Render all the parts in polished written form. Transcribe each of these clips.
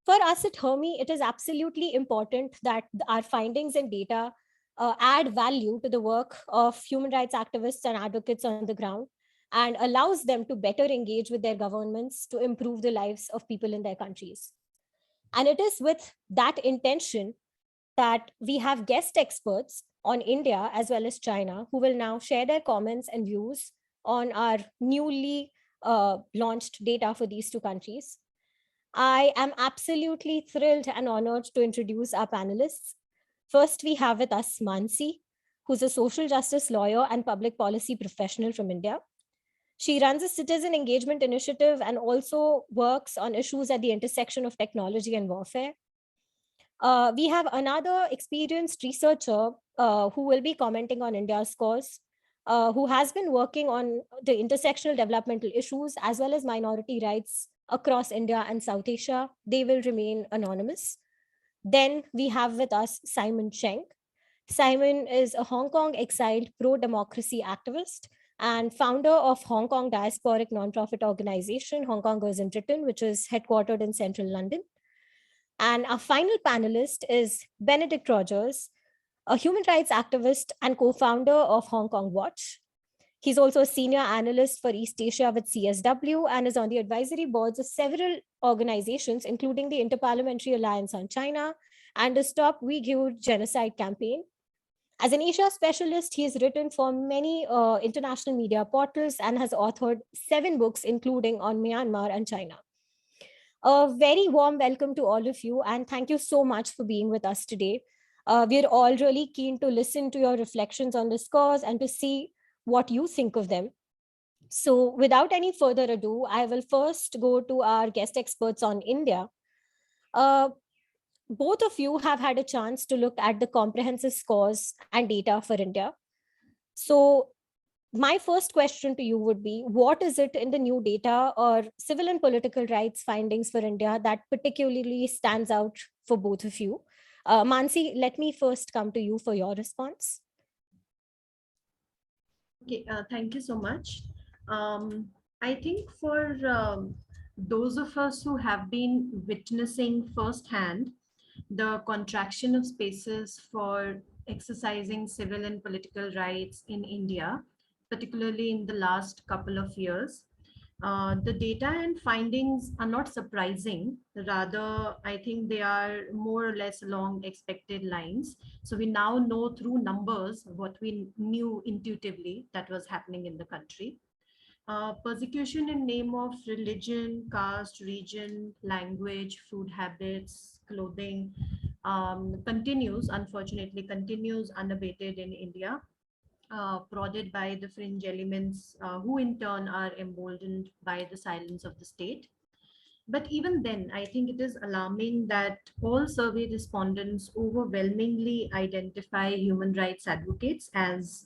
For us at Hermi, it is absolutely important that our findings and data add value to the work of human rights activists and advocates on the ground and allows them to better engage with their governments to improve the lives of people in their countries. And it is with that intention that we have guest experts on India as well as China who will now share their comments and views on our newly launched data for these two countries. I am absolutely thrilled and honored to introduce our panelists. First, we have with us Mansi, who's a social justice lawyer and public policy professional from India. She runs a citizen engagement initiative and also works on issues at the intersection of technology and warfare. We have another experienced researcher who will be commenting on India's cause, who has been working on the intersectional developmental issues as well as minority rights across India and South Asia. They will remain anonymous. Then we have with us Simon Cheng. Simon is a Hong Kong exiled pro democracy activist and founder of Hong Kong diasporic nonprofit organization, Hong Kongers in Britain, which is headquartered in central London. And our final panelist is Benedict Rogers, a human rights activist and co founder of Hong Kong Watch. He's also a senior analyst for East Asia with CSW and is on the advisory boards of several organizations, including the Interparliamentary Alliance on China and the Stop Uyghur Genocide Campaign. As an Asia specialist, he has written for many international media portals and has authored 7 books, including on Myanmar and China. A very warm welcome to all of you, and thank you so much for being with us today. We're all really keen to listen to your reflections on this cause and to see what you think of them. So without any further ado, I will first go to our guest experts on India. Both of you have had a chance to look at the comprehensive scores and data for India. So my first question to you would be, what is it in the new data or civil and political rights findings for India that particularly stands out for both of you? Mansi, let me first come to you for your response. Okay, thank you so much. I think for those of us who have been witnessing firsthand the contraction of spaces for exercising civil and political rights in India, particularly in the last couple of years, the data and findings are not surprising. Rather, I think they are more or less along expected lines. So we now know through numbers what we knew intuitively that was happening in the country. Persecution in name of religion, caste, region, language, food habits, clothing continues unabated in India, prodded by the fringe elements who in turn are emboldened by the silence of the state. But even then, I think it is alarming that all survey respondents overwhelmingly identify human rights advocates as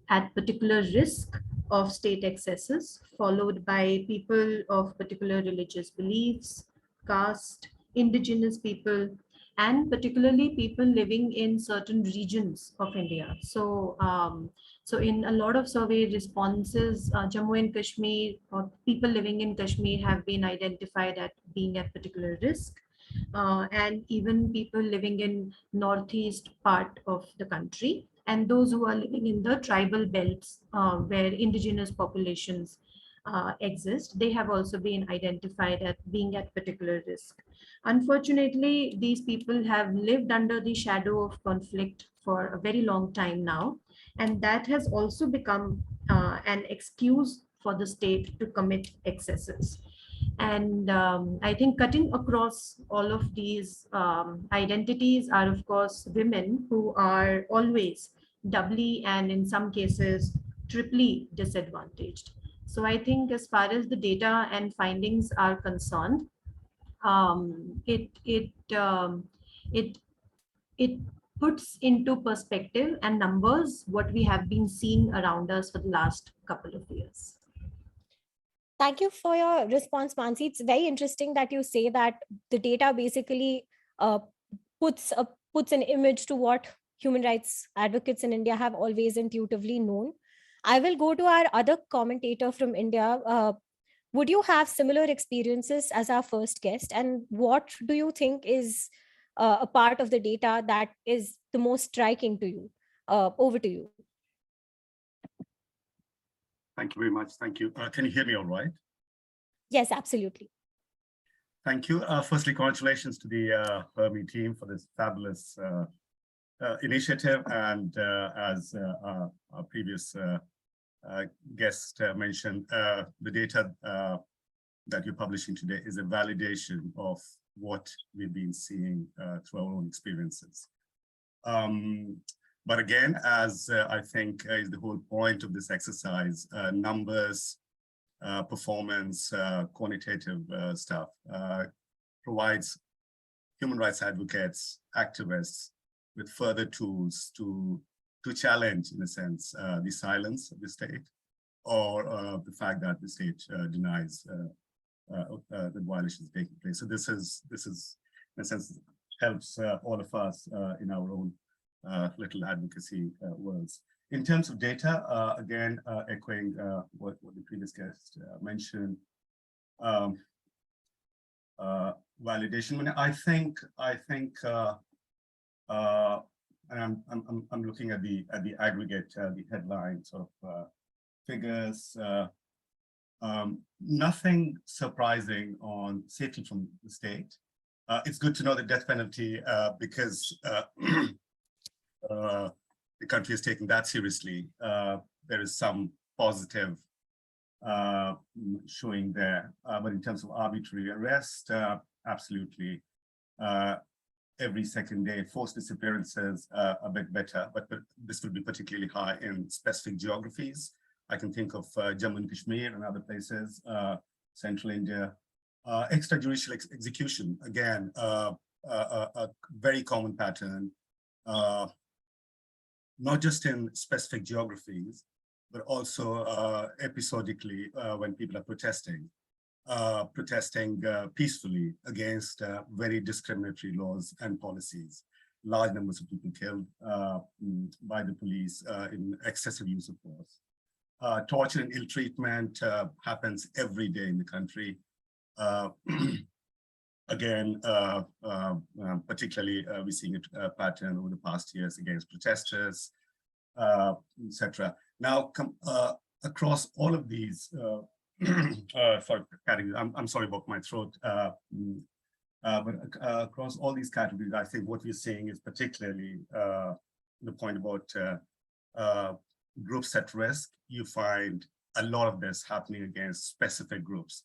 at particular risk of state excesses, followed by people of particular religious beliefs, caste, indigenous people, and particularly people living in certain regions of India. So in a lot of survey responses, Jammu and Kashmir or people living in Kashmir have been identified at being at particular risk. And even people living in northeast part of the country and those who are living in the tribal belts where indigenous populations exist, they have also been identified at being at particular risk. Unfortunately, these people have lived under the shadow of conflict for a very long time now, and that has also become an excuse for the state to commit excesses. And I think cutting across all of these identities are, of course, women who are always doubly and in some cases triply disadvantaged. So I think as far as the data and findings are concerned, um, it it um, it it puts into perspective and numbers what we have been seeing around us for the last couple of years. Thank you for your response, Mansi. It's very interesting that you say that the data basically uh, puts an image to what human rights advocates in India have always intuitively known. I will go to our other commentator from India, Would you have similar experiences as our first guest? And what do you think is a part of the data that is the most striking to you? Over to you. Thank you very much. Thank you. Can you hear me all right? Yes, absolutely. Thank you. Firstly, congratulations to the Hermie team for this fabulous initiative. And as our previous guest mentioned, the data that you're publishing today is a validation of what we've been seeing through our own experiences. But again, as I think is the whole point of this exercise, numbers, performance, quantitative stuff provides human rights advocates, activists with further tools to challenge, in a sense, the silence of the state, or the fact that the state denies that violations taking place. So this is, in a sense, helps all of us in our own little advocacy worlds. In terms of data, again, echoing what the previous guest mentioned, validation. When I think, and I'm looking at the aggregate, the headline sort of figures. Nothing surprising on safety from the state. It's good to know the death penalty because the country is taking that seriously. There is some positive showing there, but in terms of arbitrary arrest, absolutely. Every second day, forced disappearances a bit better, but this will be particularly high in specific geographies. I can think of Jammu and Kashmir and other places, Central India. Extrajudicial execution, again, a very common pattern, not just in specific geographies, but also episodically when people are protesting peacefully against very discriminatory laws and policies. Large numbers of people killed by the police in excessive use of force. Torture and ill treatment happens every day in the country. Again, particularly we're seeing a pattern over the past years against protesters, etc. Now, across all of these, sorry, categories, I'm sorry about my throat, but across all these categories, I think what we're seeing is particularly the point about groups at risk. You find a lot of this happening against specific groups,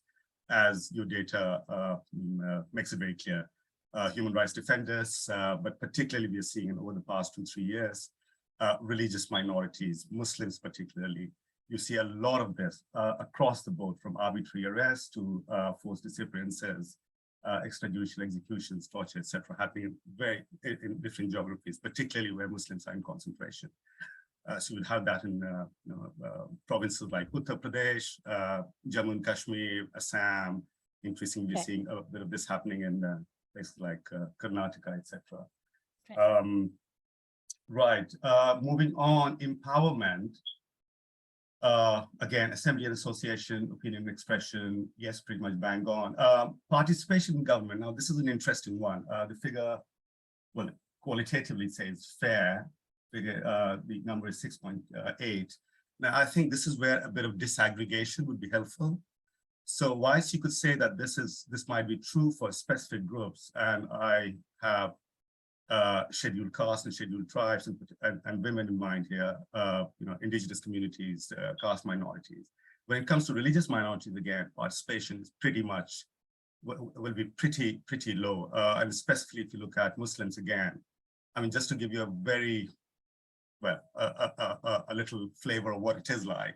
as your data makes it very clear. Human rights defenders, but particularly we are seeing over the past 2-3 years, religious minorities, Muslims particularly. You see a lot of this across the board, from arbitrary arrests to forced disappearances, extrajudicial executions, torture, etc., happening in different geographies, particularly where Muslims are in concentration. So you would have that in provinces like Uttar Pradesh, Jammu and Kashmir, Assam. Increasingly, we're seeing a bit of this happening in places like Karnataka, etc. Right. Moving on, empowerment. Again, assembly and association, opinion expression, yes, pretty much bang on. Participation in government. Now, this is an interesting one. The figure, well, qualitatively says fair. The number is 6.8. Now, I think this is where a bit of disaggregation would be helpful. So whilst you could say that this might be true for specific groups, and I have scheduled castes and scheduled tribes and women in mind here, indigenous communities, caste minorities. When it comes to religious minorities, again, participation is pretty much, will be pretty low. And specifically if you look at Muslims again, I mean, just to give you a very, well, a little flavor of what it is like,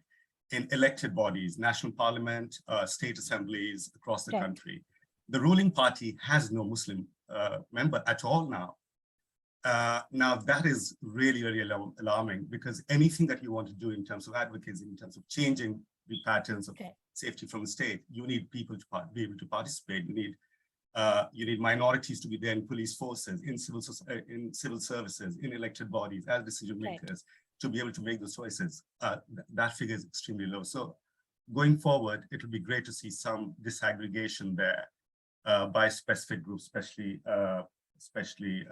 in elected bodies, national parliament, state assemblies across the country, the ruling party has no Muslim member at all now. Now that is really, really alarming, because anything that you want to do in terms of advocacy, in terms of changing the patterns of safety from the state, you need people to be able to participate. You need minorities to be there in police forces, in civil services, in elected bodies, as decision makers, to be able to make those choices. That figure is extremely low. So going forward, it will be great to see some disaggregation there by specific groups, especially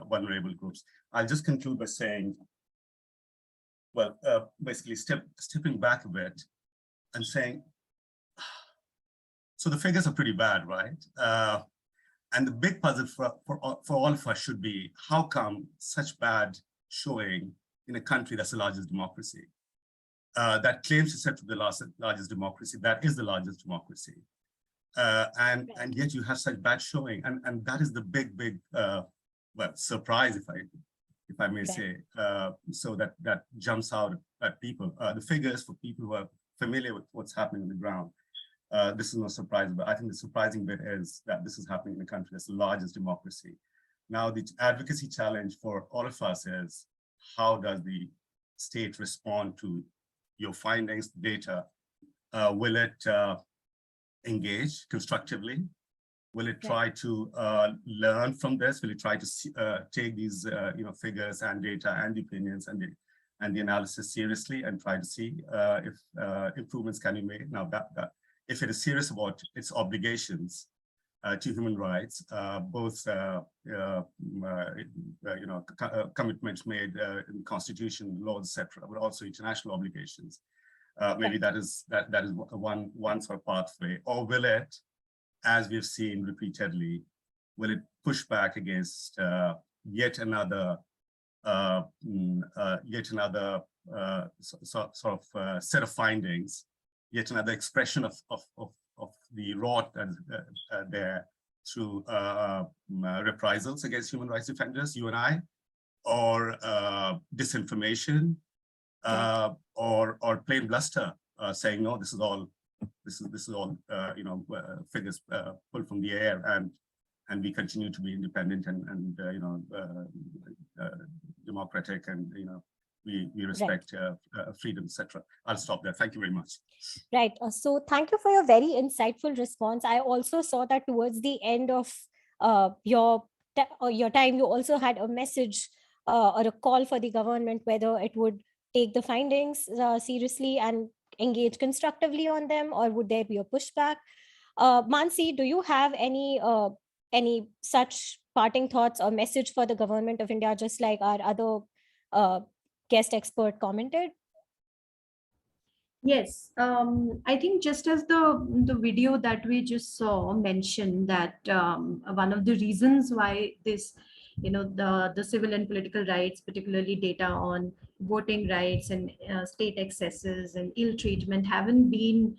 vulnerable groups. I'll just conclude by saying, well, basically stepping back a bit and saying, so the figures are pretty bad, right? And the big puzzle for all of us should be, how come such bad showing in a country that's the largest democracy, that claims to set to the largest democracy, that is the largest democracy. And yet you have such bad showing. And that is the big, well, surprise, if I may say, so that jumps out at people. The figures, for people who are familiar with what's happening on the ground, this is no surprise, but I think the surprising bit is that this is happening in a country that's the largest democracy. Now, the advocacy challenge for all of us is, how does the state respond to your findings, data? Will it engage constructively? Will it try to learn from this? Will it try to take these figures and data and opinions and the analysis seriously and try to see if improvements can be made? Now, if it is serious about its obligations to human rights, both commitments made in the Constitution, laws, etc., but also international obligations. Maybe that is one sort of pathway. Or will it, as we've seen repeatedly, will it push back against yet another set of findings, yet another expression of the rot that is there through reprisals against human rights defenders, you and I, or disinformation, or plain bluster, saying no, this is all figures pulled from the air, and we continue to be independent and democratic, and we respect freedom, etc. I'll stop there. Thank you very much. Right. So thank you for your very insightful response. I also saw that towards the end of your time, you also had a message or a call for the government, whether it would take the findings seriously and engage constructively on them, or would there be a pushback? Mansi, do you have any such parting thoughts or message for the government of India, just like our other guest expert commented? Yes, I think just as the video that we just saw mentioned that one of the reasons why this, the civil and political rights, particularly data on voting rights and state excesses and ill treatment, haven't been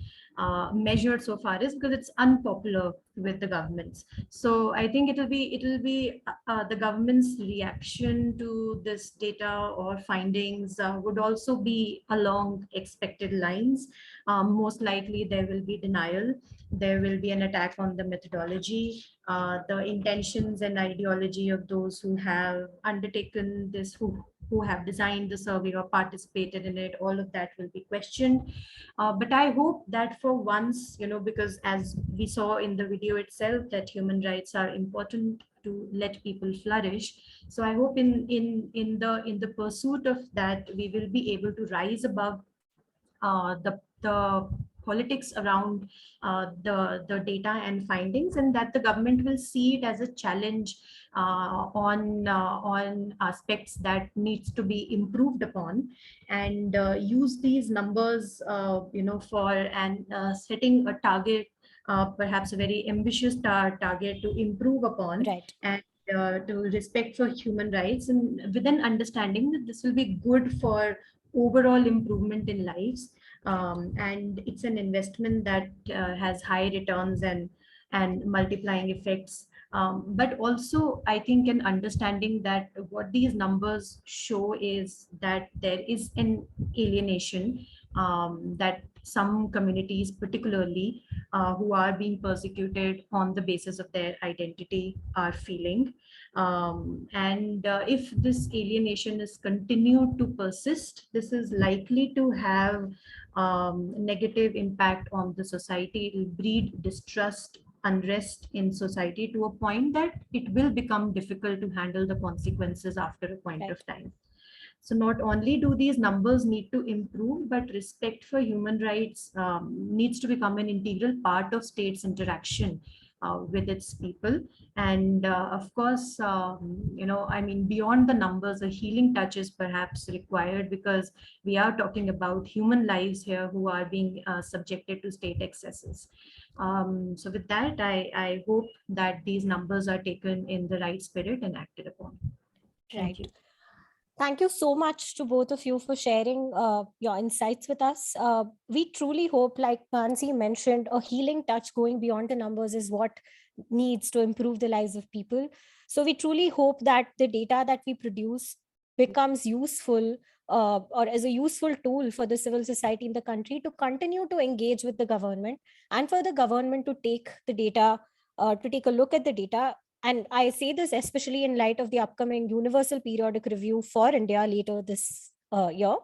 measured so far is because it's unpopular with the governments. So I think it'll be the government's reaction to this data or findings would also be along expected lines. Most likely there will be denial. There will be an attack on the methodology, the intentions and ideology of those who have undertaken this, who have designed the survey or participated in it. All of that will be questioned. But I hope that for once, because as we saw in the video itself, that human rights are important to let people flourish. So I hope in the pursuit of that, we will be able to rise above the politics around the data and findings, and that the government will see it as a challenge on aspects that needs to be improved upon, and use these numbers for and setting a target, perhaps a very ambitious target to improve upon. Right. And to respect for human rights, and with an understanding that this will be good for overall improvement in lives, and it's an investment that has high returns and multiplying effects. But also, I think an understanding that what these numbers show is that there is an alienation, that some communities, particularly who are being persecuted on the basis of their identity, are feeling. And if this alienation is continued to persist, this is likely to have negative impact on the society. It will breed distrust, unrest in society to a point that it will become difficult to handle the consequences after a point of time. So not only do these numbers need to improve, but respect for human rights needs to become an integral part of states' interaction with its people. And of course, I mean, beyond the numbers, a healing touch is perhaps required, because we are talking about human lives here who are being subjected to state excesses. So with that, I hope that these numbers are taken in the right spirit and acted upon. Right. Thank you. Thank you so much to both of you for sharing your insights with us. We truly hope, like Nancy mentioned, a healing touch going beyond the numbers is what needs to improve the lives of people. So we truly hope that the data that we produce becomes useful, or as a useful tool for the civil society in the country to continue to engage with the government, and for the government to take the data, to take a look at the data. And I say this especially in light of the upcoming Universal Periodic Review for India later this year.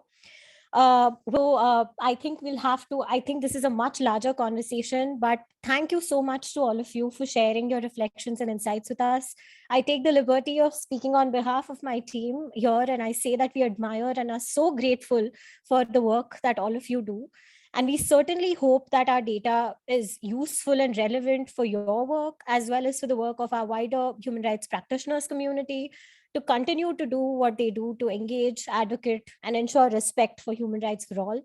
I think I think this is a much larger conversation, but thank you so much to all of you for sharing your reflections and insights with us. I take the liberty of speaking on behalf of my team here, and I say that we admire and are so grateful for the work that all of you do. And we certainly hope that our data is useful and relevant for your work, as well as for the work of our wider human rights practitioners community, to continue to do what they do to engage, advocate, and ensure respect for human rights for all.